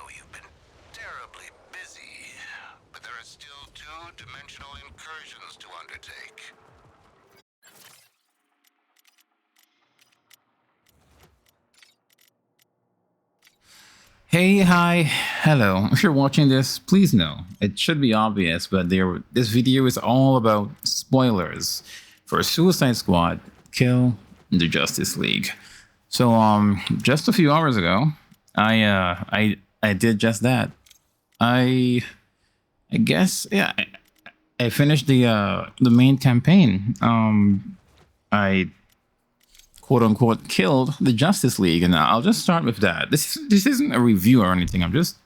know you've been terribly busy, but there are still two-dimensional incursions to undertake. Hey, hi, hello. If you're watching this, please know it should be obvious, but this video is all about spoilers for Suicide Squad: Kill the Justice League. So, just a few hours ago, I did just that. I I guess, yeah, I finished the main campaign. I quote unquote killed the Justice League, and I'll just start with that. This isn't a review or anything. I'm just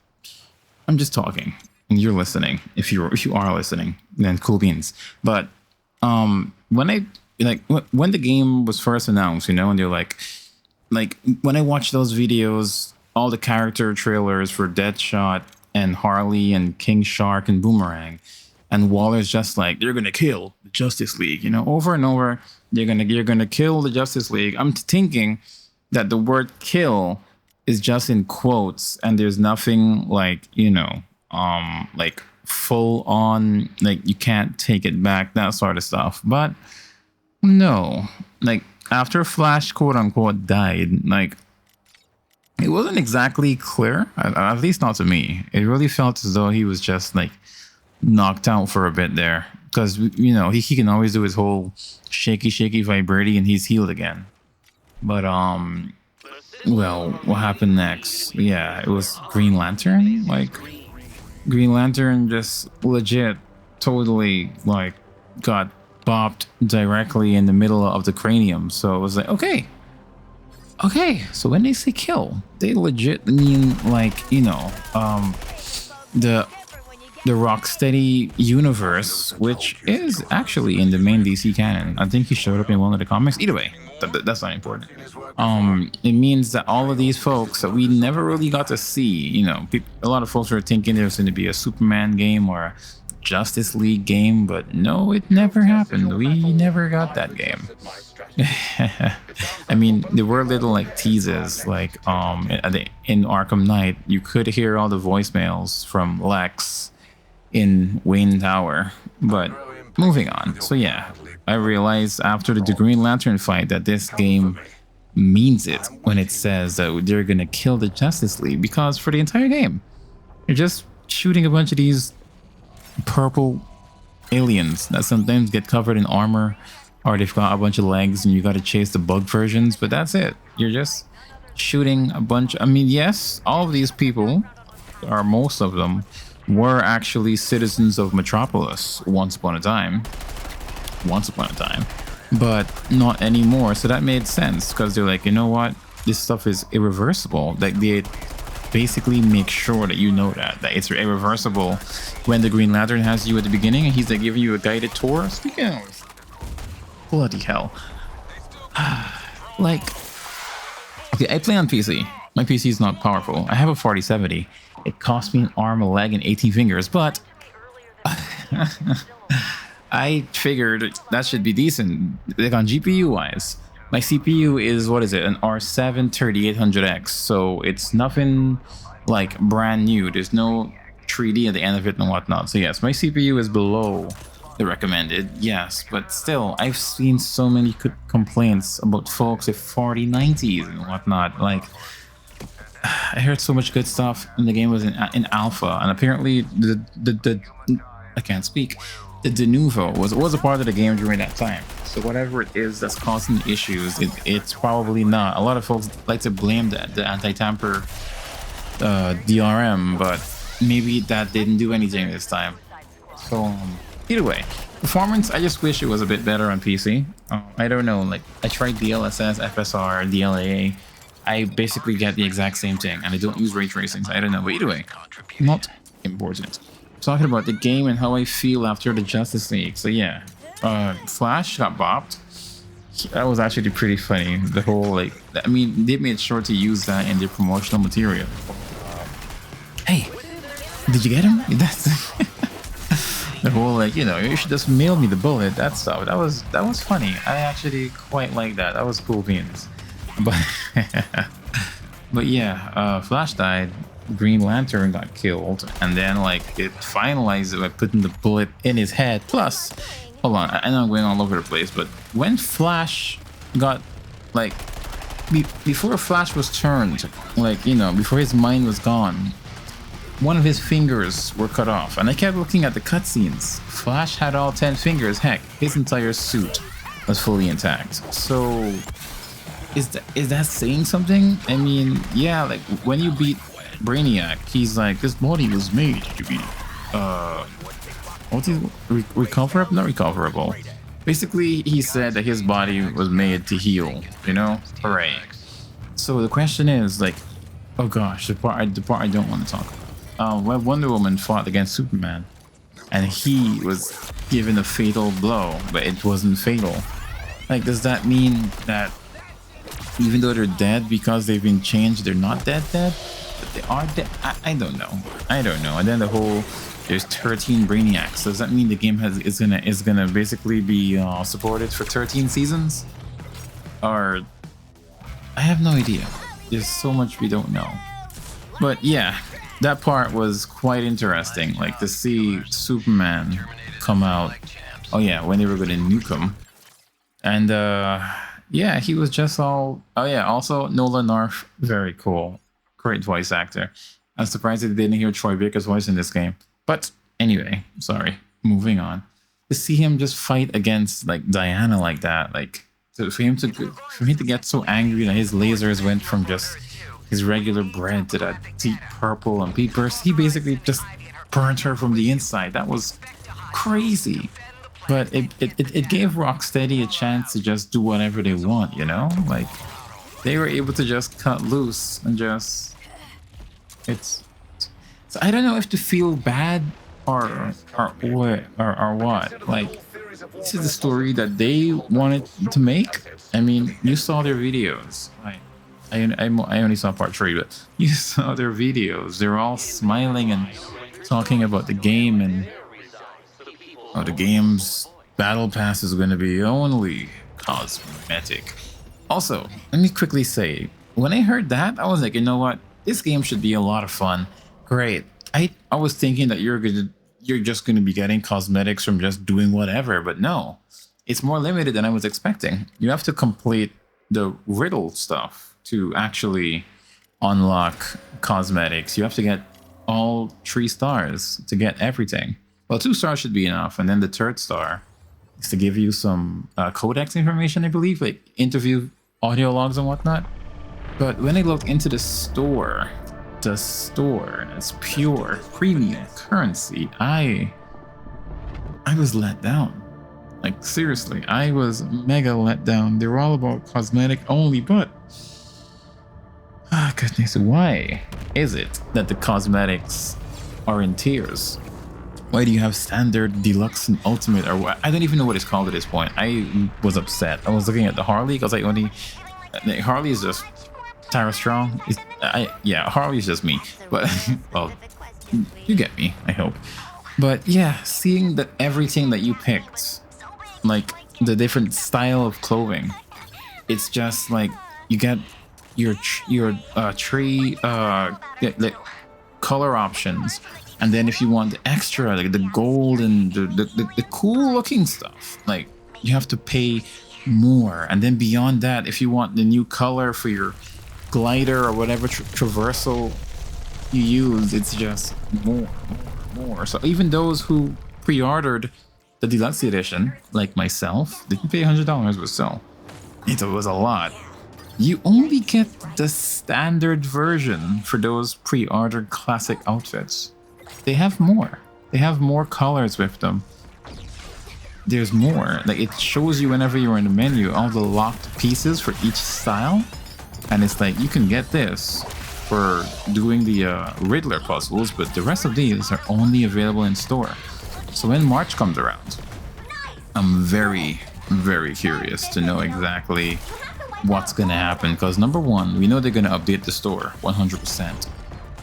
talking, and you're listening. If you are listening, then cool beans. But when I when the game was first announced, and they're like when I watched those videos, all the character trailers for Deadshot and Harley and King Shark and Boomerang, and Waller's just like, they're gonna kill the Justice League, over and over. You're gonna kill the Justice League. I'm thinking that the word "kill" is just in quotes, and there's nothing like like full on, like you can't take it back, that sort of stuff. But no, like after Flash quote unquote died, like it wasn't exactly clear, at least not to me. It really felt as though he was just like knocked out for a bit there, because he can always do his whole shaky vibrating and he's healed again. But well, what happened next? Yeah, it was Green Lantern. Like Green Lantern just legit totally like got bopped directly in the middle of the cranium. So it was like, okay, so when they say kill, they legit mean like the Rocksteady universe, which is actually in the main DC canon. I think he showed up in one of the comics. Either way, that's not important. It means that all of these folks that we never really got to see, a lot of folks were thinking there was going to be a Superman game or a Justice League game, but no, it never happened. We never got that game. I mean, there were little like teases, like in Arkham Knight, you could hear all the voicemails from Lex in Wayne Tower. But moving on. So yeah, I realized after the Green Lantern fight that this game means it when it says that they're gonna kill the Justice League, because for the entire game, you're just shooting a bunch of these purple aliens that sometimes get covered in armor, or they've got a bunch of legs and you got to chase the bug versions, but that's it. You're just shooting a bunch. I mean, yes, all of these people, or most of them, were actually citizens of Metropolis once upon a time, but not anymore. So that made sense, because they're like, you know what, this stuff is irreversible. Like they basically make sure that that it's irreversible when the Green Lantern has you at the beginning and he's like giving you a guided tour. Speaking of, bloody hell. Like, okay, I play on PC. My PC is not powerful. I have a 4070. It cost me an arm, a leg, and 18 fingers, but I figured that should be decent. Like on GPU wise, my CPU is, what is it, an R7 3800X, so it's nothing like brand new. There's no 3D at the end of it and whatnot. So yes, my CPU is below the recommended, yes, but still, I've seen so many complaints about folks with 4090s and whatnot. Like, I heard so much good stuff, and the game was in alpha, and apparently the I can't speak. The Denuvo was a part of the game during that time. So whatever it is that's causing issues, it's probably not. A lot of folks like to blame the anti-tamper DRM, but maybe that didn't do anything this time. So either way, performance, I just wish it was a bit better on PC. I don't know, like I tried DLSS, FSR, DLAA. I basically get the exact same thing, and I don't use ray tracing, so I don't know. But either way, not important. Talking about the game and how I feel after the Justice League. So yeah, Flash got bopped. That was actually pretty funny. The whole, like, I mean, they made sure to use that in their promotional material. Hey, did you get him? That's the whole, like, you should just mail me the bullet. That stuff. That was funny. I actually quite like that. That was cool beans. But but yeah, Flash died. Green Lantern got killed, and then like it finalized it by putting the bullet in his head. Plus, hold on, I know I'm going all over the place, but when Flash got like before Flash was turned, like, you know, before his mind was gone, one of his fingers were cut off, and I kept looking at the cutscenes. Flash had all 10 fingers. Heck, his entire suit was fully intact. So is that saying something? I mean, yeah, like when you beat Brainiac, he's like, this body was made to be what is recoverable? Not recoverable. Basically, he said that his body was made to heal, you know? Hooray. So the question is, like, oh gosh, the part I don't want to talk about. When Wonder Woman fought against Superman, and he was given a fatal blow, but it wasn't fatal. Like, does that mean that even though they're dead because they've been changed, they're not dead? But they are dead? I don't know. And then the whole, there's 13 Brainiacs. Does that mean the game is gonna basically be supported for 13 seasons? Or I have no idea. There's so much we don't know. But yeah, that part was quite interesting. Like to see Superman come out. Oh yeah, when they were gonna nuke him. And yeah, he was just all. Oh yeah, also Nolan North, very cool, great voice actor. I'm surprised that they didn't hear Troy Baker's voice in this game. But anyway, sorry. Moving on. To see him just fight against like Diana like that, like for him to get so angry that his lasers went from just his regular bread to that deep purple and peepers, he basically just burnt her from the inside. That was crazy. But it gave Rocksteady a chance to just do whatever they want, you know? Like, they were able to just cut loose and just... So I don't know if to feel bad or what. Like, this is the story that they wanted to make. I mean, you saw their videos. I only saw part 3, but you saw their videos. They're all smiling and talking about the game and... Oh, the game's battle pass is going to be only cosmetic. Also, let me quickly say, when I heard that, I was like, you know what? This game should be a lot of fun. Great. I was thinking that you're just going to be getting cosmetics from just doing whatever, but no. It's more limited than I was expecting. You have to complete the riddle stuff to actually unlock cosmetics. You have to get all 3 stars to get everything. Well, 2 stars should be enough, and then the 3rd star is to give you some codex information, I believe, like interview audio logs and whatnot. But when I looked into the store is pure premium currency. I was let down. Like seriously, I was mega let down. They were all about cosmetic only, but goodness, why is it that the cosmetics are in tiers? Why do you have standard, deluxe, and ultimate, or what? I don't even know what it's called at this point. I was upset. I was looking at the Harley because Harley is just Tara Strong. Yeah, Harley is just me. But well, you get me, I hope. But yeah, seeing that everything that you picked, like the different style of clothing, it's just like you get your tree like color options. And then if you want the extra, like the gold and the cool looking stuff, like you have to pay more. And then beyond that, if you want the new color for your glider or whatever traversal you use, it's just more. So even those who pre-ordered the deluxe edition, like myself, didn't pay $100, but still, it was a lot. You only get the standard version for those pre-ordered classic outfits. They have more. They have more colors with them. There's more. Like it shows you whenever you're in the menu all the locked pieces for each style, and it's like you can get this for doing the Riddler puzzles, but the rest of these are only available in store. So when March comes around, I'm very, very curious to know exactly what's gonna happen. Because number one, we know they're gonna update the store 100%.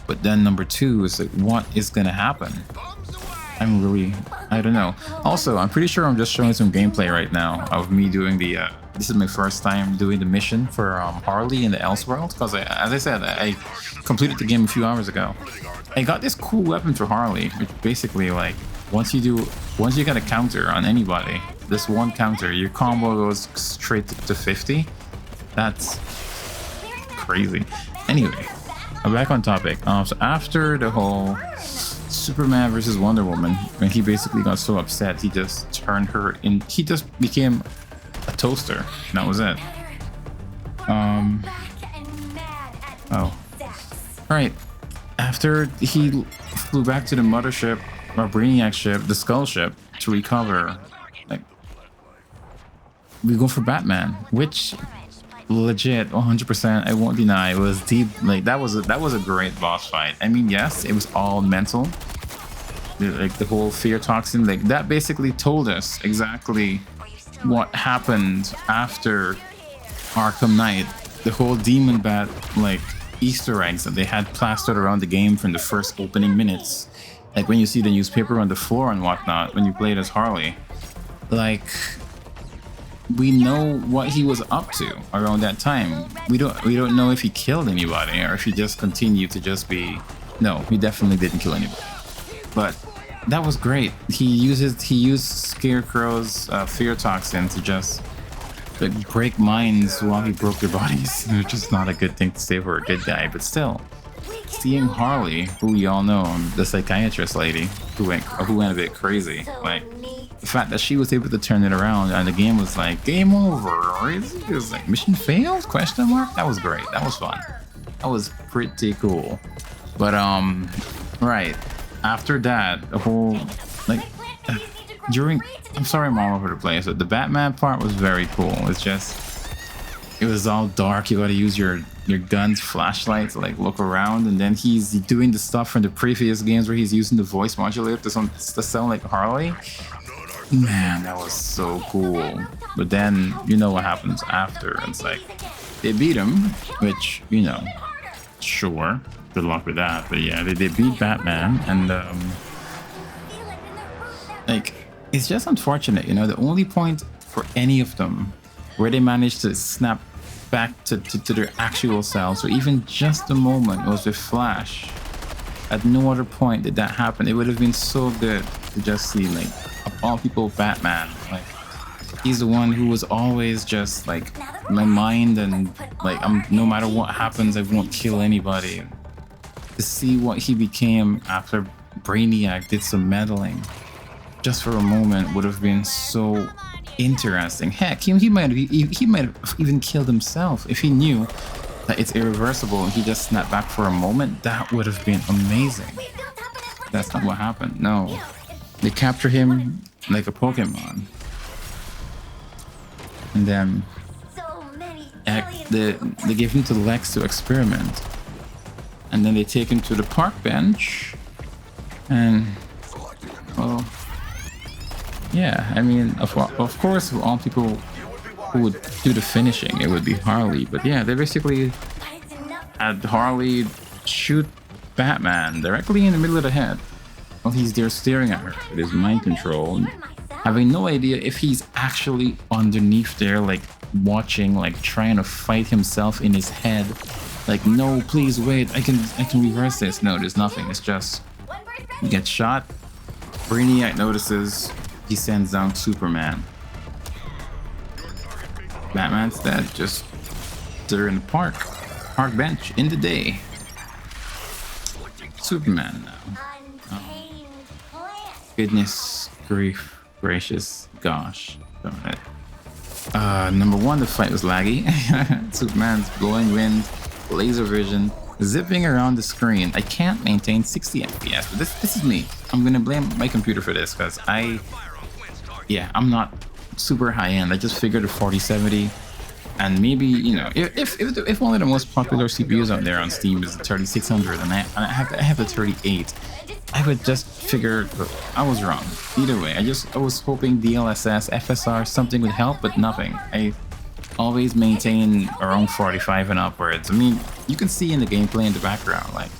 But then number 2 is like, what is gonna happen? I don't know. Also, I'm pretty sure I'm just showing some gameplay right now of me doing the this is my first time doing the mission for Harley in the Elseworld, because as I said, I completed the game a few hours ago. I got this cool weapon for Harley, which basically, like, once you get a counter on anybody, this one counter, your combo goes straight to 50. That's crazy. Anyway, I'm back on topic. So after the whole Superman versus Wonder Woman, when he basically got so upset, he just turned her in. He just became a toaster. And that was it. Oh. Right. After he flew back to the mothership, or Brainiac ship, the Skull ship, to recover, like, we go for Batman, which legit 100%, I won't deny, it was deep. Like, that was a great boss fight. I mean, yes, it was all mental. Like, the whole fear toxin, like, that basically told us exactly what happened after Arkham Knight. The whole demon bat, like, Easter eggs that they had plastered around the game from the first opening minutes, like when you see the newspaper on the floor and whatnot when you played as Harley. Like, we know what he was up to around that time. We don't know if he killed anybody or if he just continued to just be. No, he definitely didn't kill anybody. But that was great. He used Scarecrow's fear toxin to just, like, break minds while he broke their bodies, which is not a good thing to say for a good guy. But still, seeing Harley, who we all know, the psychiatrist lady who went a bit crazy, like, the fact that she was able to turn it around and the game was like, game over. It was like, mission failed? Question mark? That was great. That was fun. That was pretty cool. But right after that, the whole, like, I'm sorry I'm all over the place, but the Batman part was very cool. It's just, it was all dark. You gotta use your gun's flashlight to, like, look around, and then he's doing the stuff from the previous games where he's using the voice modulator to sound like Harley. Man, that was so cool. But then, you know what happens after. It's like, they beat him, which, you know, sure, good luck with that. But yeah, they beat Batman, and like, it's just unfortunate, you know, the only point for any of them where they managed to snap back to their actual selves, or even just a moment, was with Flash. At no other point did that happen. It would have been so good to just see, like, of all people, Batman. Like, he's the one who was always just, like, my mind, and, like, no matter what happens, I won't kill anybody. To see what he became after Brainiac did some meddling, just for a moment, would have been so interesting. Heck, he might have even killed himself if he knew that it's irreversible and he just snapped back for a moment. That would have been amazing. That's not what happened. No, they capture him like a Pokemon, and then they give him to Lex to experiment, and then they take him to the park bench, and, well, yeah, I mean, of course, all people who would do the finishing, it would be Harley. But yeah, they basically had Harley shoot Batman directly in the middle of the head while he's there staring at her with his mind control, having no idea if he's actually underneath there, like, watching, like, trying to fight himself in his head. Like, no, please wait, I can reverse this. No, there's nothing. It's just, he gets shot. Brainiac notices. He sends down Superman. Batman's dead. Just they're in the park bench in the day. Superman now. Oh. Goodness grief, gracious, gosh. Darn it. Number one, the fight was laggy. Superman's blowing wind, laser vision, zipping around the screen. I can't maintain 60 FPS, but this is me. I'm gonna blame my computer for this, because I'm not super high end. I just figured a 4070, and maybe, you know, if one of the most popular CPUs out there on Steam is the 3600, and I have the 38, I would just figure I was wrong. Either way, I was hoping DLSS, FSR, something would help, but nothing. I always maintain around 45 and upwards. I mean, you can see in the gameplay in the background, like,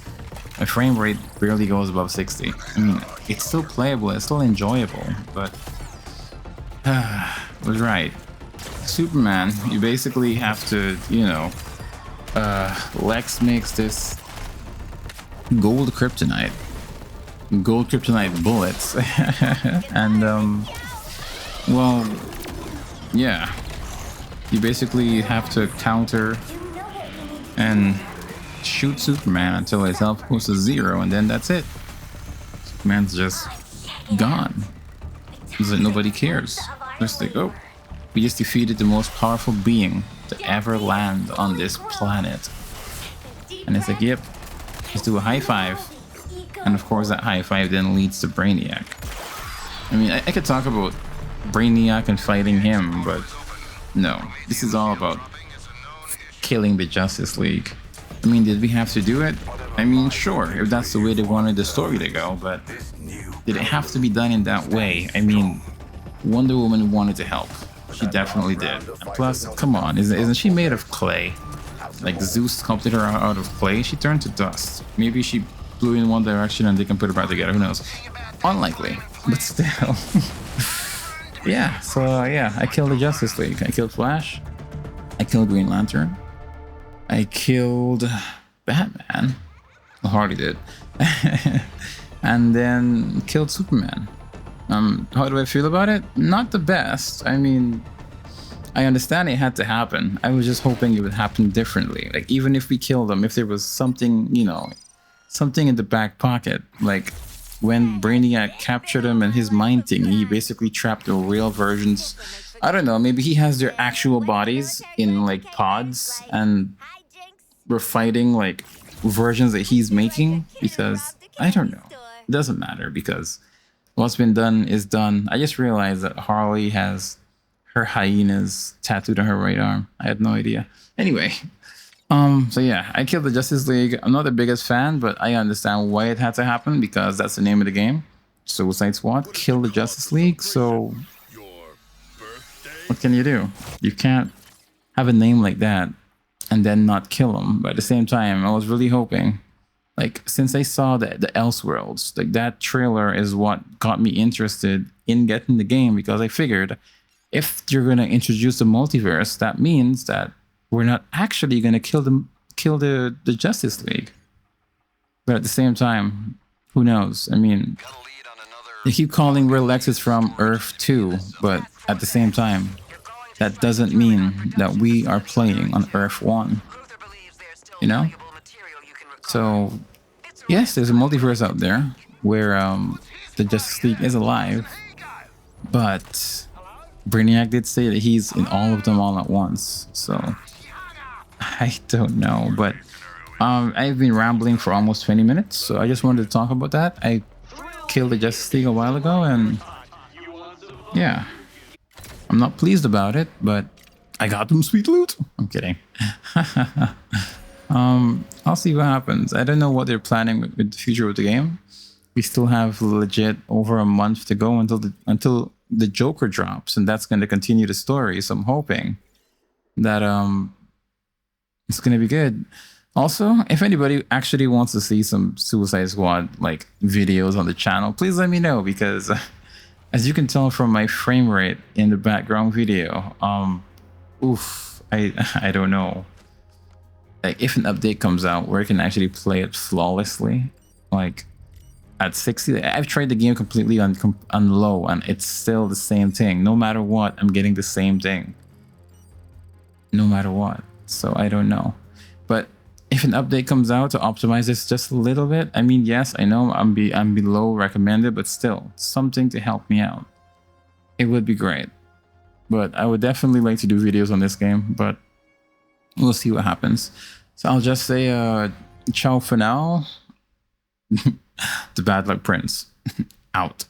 My frame rate barely goes above 60. I mean, it's still playable, it's still enjoyable, but was right. Superman, you basically have to, you know, Lex makes this gold kryptonite bullets, and well, yeah, you basically have to counter and shoot Superman until his health goes to 0, and then that's it. Superman's just gone. It's like nobody cares. Just like, oh, we just defeated the most powerful being to ever land on this planet. And it's like, yep, let's do a high five. And of course that high five then leads to Brainiac. I mean, I could talk about Brainiac and fighting him, but no, this is all about killing the Justice League. I mean, did we have to do it? I mean, sure, if that's the way they wanted the story to go, but did it have to be done in that way? I mean, Wonder Woman wanted to help. She definitely did. And plus, come on, isn't she made of clay? Like Zeus sculpted her out of clay, she turned to dust. Maybe she blew in one direction and they can put it back together, who knows? Unlikely, but still. Yeah, so yeah, I killed the Justice League. I killed Flash. I killed Green Lantern. I killed Batman. Well, Hardy did. And then killed Superman. How do I feel about it? Not the best. I mean, I understand it had to happen. I was just hoping it would happen differently. Like, even if we killed them, if there was something, you know, something in the back pocket. Like, when Brainiac captured him and his mind thing, he basically trapped the real versions. I don't know, maybe he has their actual bodies in, like, pods, and we're fighting, like, versions that he's making, because, I don't know. It doesn't matter, because what's been done is done. I just realized that Harley has her hyenas tattooed on her right arm. I had no idea. Anyway, so yeah, I killed the Justice League. I'm not the biggest fan, but I understand why it had to happen, because that's the name of the game. Suicide Squad, kill the Justice League. So what can you do? You can't have a name like that and then not kill them. But at the same time, I was really hoping, like, since I saw the Elseworlds, like, that trailer is what got me interested in getting the game, because I figured if you're going to introduce the multiverse, that means that we're not actually going to kill the Justice League. But at the same time, who knows? I mean, they keep calling where Lex is from Earth 2, but at the same time, that doesn't mean that we are playing on Earth 1. You know? So, yes, there's a multiverse out there where the Justice League is alive, but Brainiac did say that he's in all of them all at once. So, I don't know, but I've been rambling for almost 20 minutes, so I just wanted to talk about that. I killed the Justice League a while ago, and yeah, I'm not pleased about it, but I got them sweet loot. I'm kidding. I'll see what happens. I don't know what they're planning with the future of the game. We still have legit over a month to go until the Joker drops, and that's going to continue the story. So I'm hoping that it's going to be good. Also, if anybody actually wants to see some Suicide Squad like videos on the channel, please let me know, because as you can tell from my frame rate in the background video, I don't know. Like, if an update comes out where I can actually play it flawlessly, like at 60, I've tried the game completely on low, and it's still the same thing. No matter what, I'm getting the same thing. No matter what. So I don't know. But if an update comes out to optimize this just a little bit, I mean, yes, I know I'm below recommended, but still something to help me out. It would be great. But I would definitely like to do videos on this game, but we'll see what happens. So I'll just say ciao for now. The Bad Luck Prince. Out.